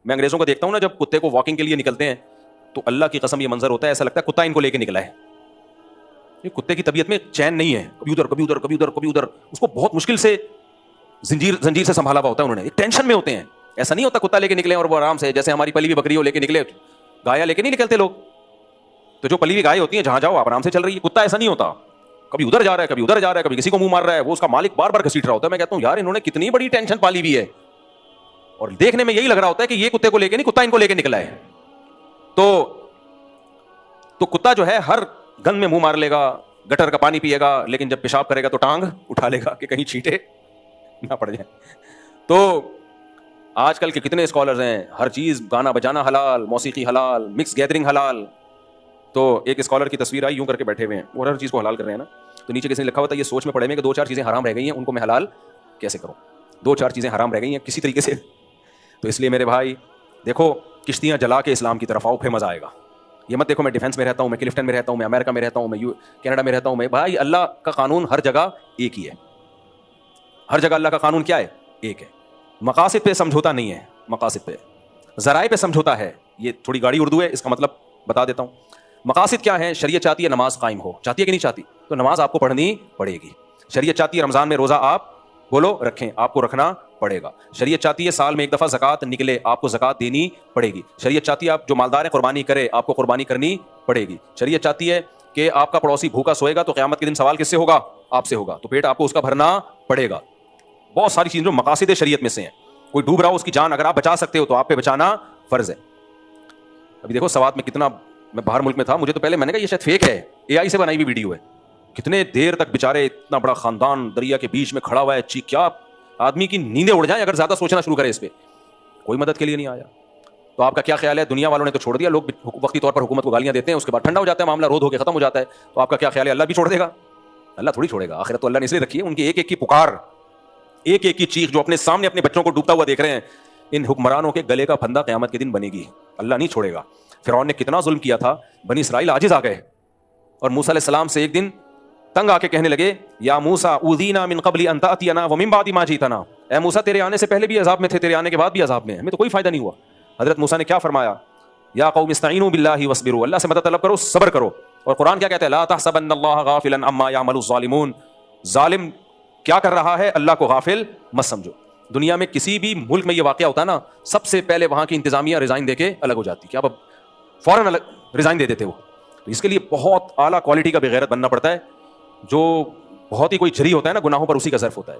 میں انگریزوں کو دیکھتا ہوں نا, جب کتے کو واکنگ کے لیے نکلتے ہیں تو اللہ کی قسم یہ منظر ہوتا ہے, ایسا لگتا ہے کتا ان کو لے کے نکلا ہے. یہ کتے کی طبیعت میں چین نہیں ہے, کبھی ادھر کبھی ادھر کبھی ادھر کبھی ادھر, اس کو بہت مشکل سے زنجیر سے سنبھالا ہوا ہوتا ہے انہوں نے, ایک ٹینشن میں ہوتے ہیں. ایسا نہیں ہوتا کتا لے کے نکلے اور وہ آرام سے, جیسے ہماری پلی ہوئی بکری ہو لے کے نکلے, گایا لے کے نہیں نکلتے لوگ. تو جو پلی ہوئی گائے ہوتی ہیں جہاں جاؤ آپ آرام سے چل رہی ہے, کتا ایسا نہیں ہوتا, کبھی ادھر جا رہا ہے کبھی ادھر جا رہا ہے, کبھی کسی کو منہ مار رہا ہے, وہ اس کا مالک بار بار گھسیٹ رہا ہوتا ہے. میں کہتا ہوں یار انہوں نے کتنی بڑی ٹینشن پالی ہوئی ہے, اور دیکھنے میں یہی لگ رہا ہوتا ہے کہ یہ کتے کو لے کے نہیں, کتا ان کو لے کے نکلا ہے. تو کتا جو ہے ہر گند میں منہ مار لے گا, گٹر کا پانی پیے گا, لیکن جب پیشاب کرے گا تو ٹانگ اٹھا لے گا کہ کہیں چھینٹے نہ پڑ جائیں. تو آج کل کے کتنے اسکالرز ہیں, ہر چیز گانا بجانا حلال, موسیقی حلال, مکس گیدرنگ حلال. تو ایک اسکالر کی تصویر آئی, یوں کر کے بیٹھے ہوئے ہیں اور ہر چیز کو حلال کر رہے ہیں نا. تو نیچے کسی نے لکھا ہوا تھا یہ سوچ میں پڑے میں کہ 2-4 چیزیں حرام رہ گئی ہیں, ان کو میں حلال کیسے کروں, 2-4 چیزیں حرام رہ گئی ہیں کسی طریقے سے. تو اس لیے میرے بھائی دیکھو, کشتیاں جلا کے اسلام کی طرف آؤ, پھر مزہ آئے گا. یہ مت دیکھو میں ڈیفینس میں رہتا ہوں, میں کلفٹن میں رہتا ہوں, میں امریکہ میں رہتا ہوں, میں کینیڈا میں رہتا ہوں. میں بھائی اللہ کا قانون ہر جگہ ایک ہی ہے, ہر جگہ اللہ کا قانون کیا ہے, ایک ہے. مقاصد پہ سمجھوتا نہیں ہے, مقاصد پہ, ذرائع پہ سمجھوتا ہے. یہ تھوڑی گاڑی اردو ہے, اس کا مطلب بتا دیتا ہوں. مقاصد کیا ہے, شریعت چاہتی ہے نماز قائم ہو, چاہتی ہے کہ نہیں چاہتی, تو نماز آپ کو پڑھنی پڑے گی. شریعت چاہتی ہے رمضان میں روزہ آپ بولو رکھیں, آپ کو رکھنا پڑے گا. شریعت چاہتی ہے سال میں ایک دفعہ زکوٰۃ نکلے, آپ کو زکوٰۃ دینی پڑے گی. شریعت چاہتی ہے آپ جو مالدار ہے قربانی کرے, آپ کو قربانی کرنی پڑے گی. شریعت چاہتی ہے کہ آپ کا پڑوسی بھوکا سوئے گا تو قیامت کے دن سوال کس سے ہوگا, آپ سے ہوگا, تو پیٹ آپ کو اس کا بھرنا پڑے گا. بہت ساری چیزیں جو مقاصد شریعت میں سے ہیں. کوئی ڈوب رہا ہو اس کی جان اگر آپ بچا سکتے ہو تو آپ پہ بچانا فرض ہے. ابھی دیکھو سوات میں کتنا, میں باہر ملک میں تھا, مجھے تو پہلے میں نے کہا یہ شاید فیک ہے, اے آئی سے بنائی ہوئی ویڈیو ہے. کتنے دیر تک بےچارے, اتنا بڑا خاندان دریا کے بیچ میں کھڑا ہوا ہے, کیا آدمی کی نیندیں اڑ جائیں اگر زیادہ سوچنا شروع کرے اس پہ. کوئی مدد کے لیے نہیں آیا. تو آپ کا کیا خیال ہے, دنیا والوں نے تو چھوڑ دیا, لوگ وقتی طور پر حکومت کو گالیاں دیتے ہیں, اس کے بعد ٹھنڈا ہو جاتا ہے معاملہ, رود ہو کے ختم ہو جاتا ہے. تو آپ کا کیا خیال ہے, اللہ بھی چھوڑ دے گا؟ اللہ تھوڑی چھوڑے گا. آخرت تو اللہ نے اس لیے رکھی ہے, ان کی ایک ایک کی پکار, ایک ایک کی چیخ جو اپنے سامنے اپنے بچوں کو ڈوبتا ہوا دیکھ رہے ہیں, ان حکمرانوں کے گلے کا پھندا قیامت کے دن بنے گی. اللہ نہیں چھوڑے گا. فرعون نے کتنا ظلم کیا تھا, بنی اسرائیل عاجز آ گئے, اور موسیٰ علیہ السلام سے ایک دن تنگ آ کے کہنے لگے, یا موسیٰ اوذینا من قبل ان تأتینا ومن بعد ما جئتنا, اے موسیٰ تیرے آنے سے پہلے بھی عذاب میں تھے, تیرے آنے کے بعد بھی عذاب میں, ہمیں تو کوئی فائدہ نہیں ہوا. حضرت موسیٰ نے کیا فرمایا, یا قوم استعینوا باللہ واصبروا, اللہ سے مدد طلب کرو, صبر کرو. اور قرآن کیا کہتا ہے, لا تحسبن اللہ غافلا عما یعمل الظالمون, ظالم کیا کر رہا ہے اللہ کو غافل مت سمجھو. دنیا میں کسی بھی ملک میں یہ واقعہ ہوتا ہے نا, سب سے پہلے وہاں کی انتظامیہ ریزائن دے کے الگ ہو جاتی, کہ اب فوراً الگ ریزائن دے دیتے وہ. تو اس کے لیے بہت اعلیٰ کوالٹی کا بغیرت بننا پڑتا ہے, جو بہت ہی کوئی جری ہوتا ہے نا گناہوں پر, اسی کا ظرف ہوتا ہے.